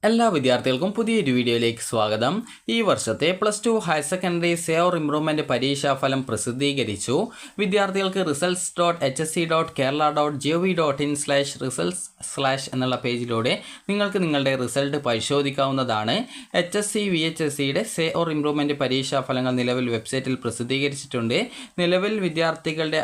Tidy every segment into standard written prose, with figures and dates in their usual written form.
എല്ലാ വിദ്യാർത്ഥികൾക്കും പുതിയൊരു വീഡിയോയിലേക്ക് സ്വാഗതം. ഈ വർഷത്തെ +2 ഹയർ സെക്കൻഡറി സേവർ ഇംപ്രൂവ്മെൻറ്റ് പരീക്ഷാഫലം പ്രസിദ്ധീകരിച്ചു. വിദ്യാർത്ഥികൾക്ക് results.hsc.kerala.gov.in/results/ എന്നുള്ള പേജിലൂടെ നിങ്ങൾക്ക് നിങ്ങളുടെ റിസൾട്ട് പരിശോധിക്കാവുന്നതാണ്. HSC VHSCയുടെ സേവർ ഇംപ്രൂവ്മെൻറ്റ് പരീക്ഷാഫലങ്ങൾ നിലവിൽ വെബ്സൈറ്റിൽ പ്രസിദ്ധീകരിച്ചിട്ടുണ്ട്. നിലവിൽ വിദ്യാർത്ഥികളുടെ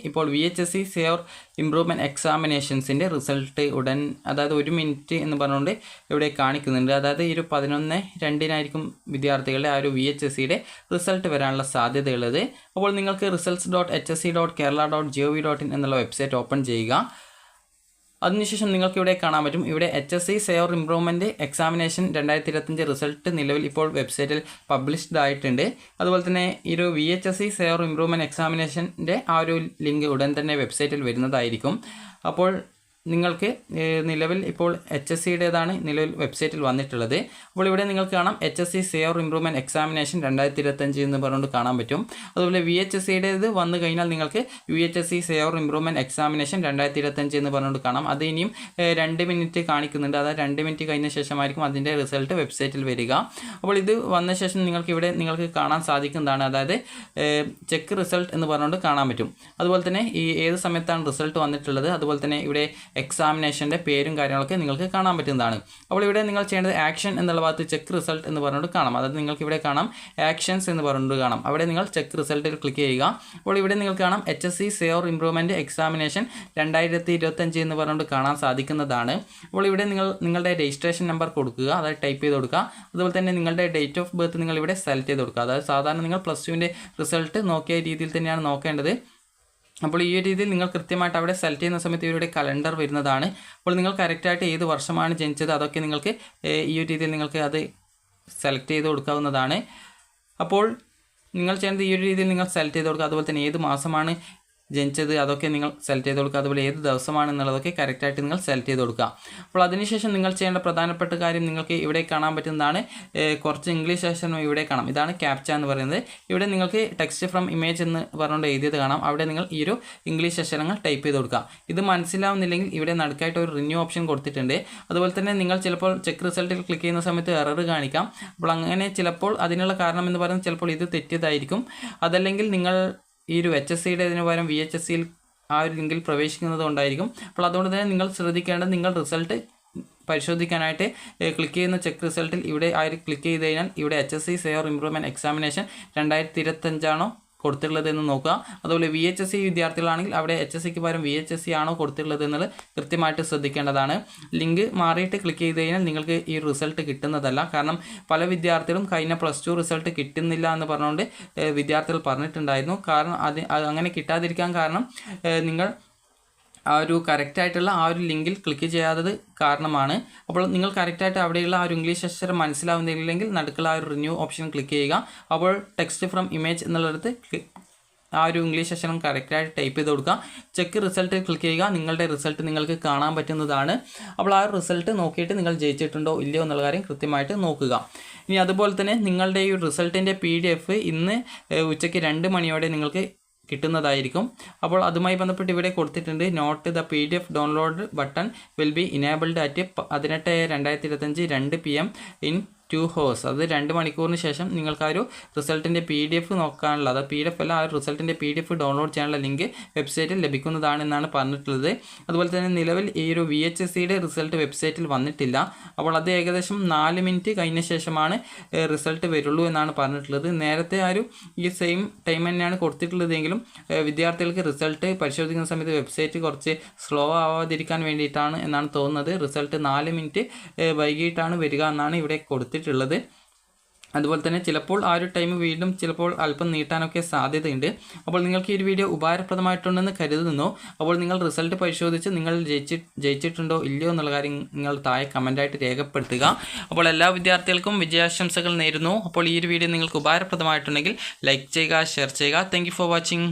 ഇപ്പോൾ VHSC സേവർ ഇംപ്രൂവ്മെൻറ്റ് എക്സാമിനേഷൻസിൻ്റെ റിസൾട്ട് ഉടൻ അതായത് 1 മിനിറ്റ് എന്ന് പറഞ്ഞുകൊണ്ട് ഇവിടെ കാണിക്കുന്നുണ്ട്. അതായത് ഈ 11:02 വിദ്യാർത്ഥികളുടെ ആ ഒരു VHSCയുടെ റിസൾട്ട് വരാനുള്ള സാധ്യതയുള്ളത്. അപ്പോൾ നിങ്ങൾക്ക് results.hsc.kerala.gov.in എന്നുള്ള വെബ്സൈറ്റ് ഓപ്പൺ ചെയ്യുക. അതിനുശേഷം നിങ്ങൾക്ക് ഇവിടെ കാണാൻ പറ്റും. ഇവിടെ HSC സേവർ ഇംപ്രൂവ്മെൻറ്റ് എക്സാമിനേഷൻ 2025 റിസൾട്ട് നിലവിൽ ഇപ്പോൾ വെബ്സൈറ്റിൽ പബ്ലിഷ്ഡ് ആയിട്ടുണ്ട്. അതുപോലെ തന്നെ ഈ ഒരു VHSC സേവർ ഇംപ്രൂവ്മെൻറ്റ് എക്സാമിനേഷൻ്റെ ആ ഒരു ലിങ്ക് ഉടൻ തന്നെ വെബ്സൈറ്റിൽ വരുന്നതായിരിക്കും. അപ്പോൾ നിങ്ങൾക്ക് നിലവിൽ ഇപ്പോൾ HSCയുടേതാണ് നിലവിൽ വെബ്സൈറ്റിൽ വന്നിട്ടുള്ളത്. അപ്പോൾ ഇവിടെ നിങ്ങൾക്ക് കാണാം HSC സേവർ ഇംപ്രൂവ്മെൻറ്റ് എക്സാമിനേഷൻ 2025 എന്ന് പറഞ്ഞുകൊണ്ട് കാണാൻ പറ്റും. അതുപോലെ VHSCയുടേത് വന്നു കഴിഞ്ഞാൽ നിങ്ങൾക്ക് VHSC സേവർ ഇംപ്രൂവ്മെൻറ്റ് എക്സാമിനേഷൻ 2025 എന്ന് പറഞ്ഞുകൊണ്ട് കാണാം. അത് ഇനിയും 2 മിനിറ്റ് കാണിക്കുന്നുണ്ട്. അതായത് 2 മിനിറ്റ് കഴിഞ്ഞ ശേഷമായിരിക്കും അതിൻ്റെ റിസൾട്ട് വെബ്സൈറ്റിൽ വരിക. അപ്പോൾ ഇത് വന്ന ശേഷം നിങ്ങൾക്ക് കാണാൻ സാധിക്കുന്നതാണ്. അതായത് ചെക്ക് റിസൾട്ട് എന്ന് പറഞ്ഞുകൊണ്ട് കാണാൻ പറ്റും. അതുപോലെ തന്നെ ഈ ഏത് സമയത്താണ് റിസൾട്ട് വന്നിട്ടുള്ളത്, അതുപോലെ തന്നെ ഇവിടെ എക്സാമിനേഷൻ്റെ പേരും കാര്യങ്ങളൊക്കെ നിങ്ങൾക്ക് കാണാൻ പറ്റുന്നതാണ്. അപ്പോൾ ഇവിടെ നിങ്ങൾ ചെയ്യേണ്ടത് ആക്ഷൻ എന്നുള്ള ഭാഗത്ത് ചെക്ക് റിസൾട്ട് എന്ന് പറഞ്ഞുകൊണ്ട് കാണാം. അതായത് നിങ്ങൾക്ക് ഇവിടെ കാണാം ആക്ഷൻസ് എന്ന് പറഞ്ഞുകൊണ്ട് കാണാം. അവിടെ നിങ്ങൾ ചെക്ക് റിസൾട്ടിൽ ക്ലിക്ക് ചെയ്യുക. അപ്പോൾ ഇവിടെ നിങ്ങൾക്ക് കാണാം HSC സേവർ ഇംപ്രൂവ്മെൻറ്റ് എക്സാമിനേഷൻ 2025 എന്ന് പറഞ്ഞുകൊണ്ട് കാണാൻ സാധിക്കുന്നതാണ്. അപ്പോൾ ഇവിടെ നിങ്ങളുടെ രജിസ്ട്രേഷൻ നമ്പർ കൊടുക്കുക, അതായത് ടൈപ്പ് ചെയ്ത് കൊടുക്കുക. അതുപോലെ തന്നെ നിങ്ങളുടെ ഡേറ്റ് ഓഫ് ബർത്ത് നിങ്ങൾ ഇവിടെ സെലക്ട് ചെയ്ത് കൊടുക്കുക. അതായത് സാധാരണ നിങ്ങൾ +2ൻ്റെ റിസൾട്ട് നോക്കിയ രീതിയിൽ തന്നെയാണ് നോക്കേണ്ടത്. അപ്പോൾ ഈ ഒരു രീതിയിൽ നിങ്ങൾ കൃത്യമായിട്ട് അവിടെ സെലക്ട് ചെയ്യുന്ന സമയത്ത് ഇവരുടെ കലണ്ടർ വരുന്നതാണ്. അപ്പോൾ നിങ്ങൾ കറക്റ്റായിട്ട് ഏത് വർഷമാണ് ജനിച്ചത് അതൊക്കെ നിങ്ങൾക്ക് ഈ ഒരു രീതിയിൽ നിങ്ങൾക്ക് അത് സെലക്ട് ചെയ്ത് കൊടുക്കാവുന്നതാണ്. അപ്പോൾ നിങ്ങൾ ചെയ്യുന്നത് ഈ ഒരു രീതിയിൽ നിങ്ങൾ സെലക്ട് ചെയ്ത് കൊടുക്കുക. അതുപോലെ തന്നെ ഏത് മാസമാണ് ജനിച്ചത് അതൊക്കെ നിങ്ങൾ സെലക്ട് ചെയ്ത് കൊടുക്കുക. അതുപോലെ ഏത് ദിവസമാണെന്നുള്ളതൊക്കെ കറക്റ്റായിട്ട് നിങ്ങൾ സെലക്ട് ചെയ്ത് കൊടുക്കുക. അപ്പോൾ അതിനുശേഷം നിങ്ങൾ ചെയ്യേണ്ട പ്രധാനപ്പെട്ട കാര്യം നിങ്ങൾക്ക് ഇവിടെ കാണാൻ പറ്റുന്നതാണ്. കുറച്ച് ഇംഗ്ലീഷ് അക്ഷരം ഇവിടെ കാണാം. ഇതാണ് ക്യാപ്ച എന്ന് പറയുന്നത്. ഇവിടെ നിങ്ങൾക്ക് ടെക്സ്റ്റ് ഫ്രം ഇമേജ് എന്ന് പറഞ്ഞുകൊണ്ട് എഴുതിയത് കാണാം. അവിടെ നിങ്ങൾ ഈ ഒരു ഇംഗ്ലീഷ് അക്ഷരങ്ങൾ ടൈപ്പ് ചെയ്ത് കൊടുക്കുക. ഇത് മനസ്സിലാവുന്നില്ലെങ്കിൽ ഇവിടെ നടുക്കായിട്ട് ഒരു റിന്യൂ ഓപ്ഷൻ കൊടുത്തിട്ടുണ്ട്. അതുപോലെ തന്നെ നിങ്ങൾ ചിലപ്പോൾ ചെക്ക് റിസൾട്ടിൽ ക്ലിക്ക് ചെയ്യുന്ന സമയത്ത് എറർ കാണിക്കാം. അപ്പോൾ അങ്ങനെ ചിലപ്പോൾ അതിനുള്ള കാരണം എന്ന് പറയുന്നത് ചിലപ്പോൾ ഇത് തെറ്റിയതായിരിക്കും. അതല്ലെങ്കിൽ നിങ്ങൾ ഈ ഒരു HSCയുടെ ഇതിന് പകരം VHSCയിൽ ആ ഒരു ലിങ്കിൽ പ്രവേശിക്കുന്നത് കൊണ്ടായിരിക്കും. അപ്പോൾ അതുകൊണ്ട് തന്നെ നിങ്ങൾ ശ്രദ്ധിക്കേണ്ടത് നിങ്ങൾ റിസൾട്ട് പരിശോധിക്കാനായിട്ട് ക്ലിക്ക് ചെയ്യുന്ന ചെക്ക് റിസൾട്ടിൽ ഇവിടെ ക്ലിക്ക് ചെയ്ത് കഴിഞ്ഞാൽ ഇവിടെ HSC സേവർ ഇംപ്രൂവ്മെൻറ്റ് എക്സാമിനേഷൻ 2025 ആണോ കൊടുത്തിട്ടുള്ളത് എന്ന് നോക്കുക. അതുപോലെ VHSC വിദ്യാർത്ഥികളാണെങ്കിൽ അവിടെ HSCക്ക് പകരം VHSC ആണോ കൊടുത്തിട്ടുള്ളത് എന്നുള്ളത് കൃത്യമായിട്ട് ശ്രദ്ധിക്കേണ്ടതാണ്. ലിങ്ക് മാറിയിട്ട് ക്ലിക്ക് ചെയ്ത് കഴിഞ്ഞാൽ നിങ്ങൾക്ക് ഈ റിസൾട്ട് കിട്ടുന്നതല്ല. കാരണം പല വിദ്യാർത്ഥികളും കഴിഞ്ഞ +2 റിസൾട്ട് കിട്ടുന്നില്ല എന്ന് പറഞ്ഞുകൊണ്ട് വിദ്യാർത്ഥികൾ പറഞ്ഞിട്ടുണ്ടായിരുന്നു. കാരണം അങ്ങനെ കിട്ടാതിരിക്കാൻ കാരണം നിങ്ങൾ ആ ഒരു കറക്റ്റായിട്ടുള്ള ആ ഒരു ലിങ്കിൽ ക്ലിക്ക് ചെയ്യാത്തത് കാരണമാണ്. അപ്പോൾ നിങ്ങൾ കറക്റ്റായിട്ട് അവിടെയുള്ള ആ ഒരു ഇംഗ്ലീഷ് അക്ഷരം മനസ്സിലാവുന്നില്ലെങ്കിൽ നടുക്കുള്ള ആ ഒരു റിന്യൂ ഓപ്ഷൻ ക്ലിക്ക് ചെയ്യുക. അപ്പോൾ ടെക്സ്റ്റ് ഫ്രം ഇമേജ് എന്നുള്ളിടത്ത് ആ ഒരു ഇംഗ്ലീഷ് അക്ഷരം കറക്റ്റായിട്ട് ടൈപ്പ് ചെയ്ത് കൊടുക്കുക. ചെക്ക് റിസൾട്ട് ക്ലിക്ക് ചെയ്യുക. നിങ്ങളുടെ റിസൾട്ട് നിങ്ങൾക്ക് കാണാൻ പറ്റുന്നതാണ്. അപ്പോൾ ആ റിസൾട്ട് നോക്കിയിട്ട് നിങ്ങൾ ജയിച്ചിട്ടുണ്ടോ ഇല്ലയോ എന്നുള്ള കാര്യം കൃത്യമായിട്ട് നോക്കുക. ഇനി അതുപോലെ തന്നെ നിങ്ങളുടെ ഈ റിസൾട്ടിൻ്റെ PDF ഇന്ന് ഉച്ചയ്ക്ക് 2 മണിയോടെ നിങ്ങൾക്ക് കിട്ടുന്നതായിരിക്കും. അപ്പോൾ അതുമായി ബന്ധപ്പെട്ട് ഇവിടെ കൊടുത്തിട്ടുണ്ട് note the PDF download button will be enabled at 18/2025 2 PM in 2 hours. അത് 2 മണിക്കൂറിന് ശേഷം നിങ്ങൾക്ക് ആ ഒരു റിസൾട്ടിൻ്റെ PDF നോക്കാനുള്ള, അത് PDF അല്ല, ആ ഒരു റിസൾട്ടിൻ്റെ PDF ഡൗൺലോഡ് ചെയ്യാനുള്ള ലിങ്ക് വെബ്സൈറ്റിൽ ലഭിക്കുന്നതാണെന്നാണ് പറഞ്ഞിട്ടുള്ളത്. അതുപോലെ തന്നെ നിലവിൽ ഈ ഒരു VHSCയുടെ റിസൾട്ട് വെബ്സൈറ്റിൽ വന്നിട്ടില്ല. അപ്പോൾ അത് ഏകദേശം 4 മിനിറ്റ് കഴിഞ്ഞ ശേഷമാണ് റിസൾട്ട് വരുള്ളൂ എന്നാണ് പറഞ്ഞിട്ടുള്ളത്. നേരത്തെ ആ ഒരു ഈ സെയിം ടൈം തന്നെയാണ് കൊടുത്തിട്ടുള്ളതെങ്കിലും വിദ്യാർത്ഥികൾക്ക് റിസൾട്ട് പരിശോധിക്കുന്ന സമയത്ത് വെബ്സൈറ്റ് കുറച്ച് സ്ലോ ആവാതിരിക്കാൻ വേണ്ടിയിട്ടാണ് എന്നാണ് തോന്നുന്നത്. റിസൾട്ട് 4 മിനിറ്റ് വൈകിട്ടാണ് വരിക എന്നാണ് ഇവിടെ കൊടുത്തിട്ടുള്ളത്. അതുപോലെ തന്നെ ചിലപ്പോൾ ആ ഒരു ടൈം വീണ്ടും ചിലപ്പോൾ അല്പം നീട്ടാനൊക്കെ സാധ്യതയുണ്ട്. അപ്പോൾ നിങ്ങൾക്ക് ഈ ഒരു വീഡിയോ ഉപകാരപ്രദമായിട്ടുണ്ടെന്ന് കരുതുന്നു. അപ്പോൾ നിങ്ങൾ റിസൾട്ട് പരിശോധിച്ച് നിങ്ങൾ ജയിച്ചിട്ടുണ്ടോ ഇല്ലയോ എന്നുള്ള കാര്യം നിങ്ങൾ താഴെ കമൻറ്റായിട്ട് രേഖപ്പെടുത്തുക. അപ്പോൾ എല്ലാ വിദ്യാർത്ഥികൾക്കും വിജയാശംസകൾ നേരുന്നു. അപ്പോൾ ഈ ഒരു വീഡിയോ നിങ്ങൾക്ക് ഉപകാരപ്രദമായിട്ടുണ്ടെങ്കിൽ ലൈക്ക് ചെയ്യുക, ഷെയർ ചെയ്യുക. Thank you for watching.